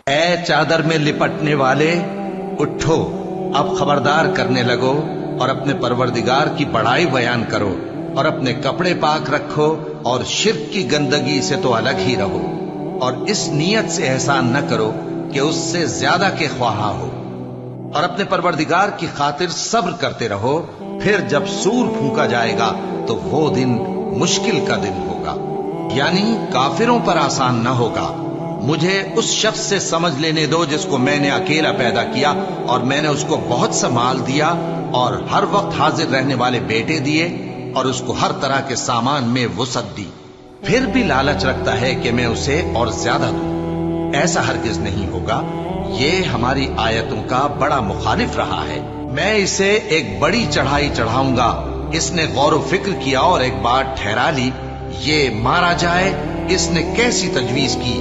ऐ चादर में लिपटने वाले, उठो, अब खबरदार करने लगो और अपने परवरदिगार की बड़ाई बयान करो और अपने कपड़े पाक रखो और शिर्क की गंदगी से तो अलग ही रहो और इस नीयत से एहसान न करो कि उससे ज्यादा के ख्वाहा हो और अपने परवरदिगार की खातिर सब्र करते रहो। फिर जब सूर फूंका जाएगा तो वो दिन मुश्किल का दिन होगा, यानी काफिरों पर आसान न होगा। मुझे उस शख्स से समझ लेने दो जिसको मैंने अकेला पैदा किया और मैंने उसको बहुत सा माल दिया और हर वक्त हाजिर रहने वाले बेटे दिए और उसको हर तरह के सामान में वुसअत दी, फिर भी लालच रखता है कि मैं उसे और ज्यादा दूं। ऐसा हरगिज नहीं होगा। ये हमारी आयतों का बड़ा मुखालिफ रहा है। मैं इसे एक बड़ी चढ़ाई चढ़ाऊंगा। इसने गौर व फिक्र किया और एक बात ठहरा ली, ये मारा जाए। इसने कैसी तजवीज की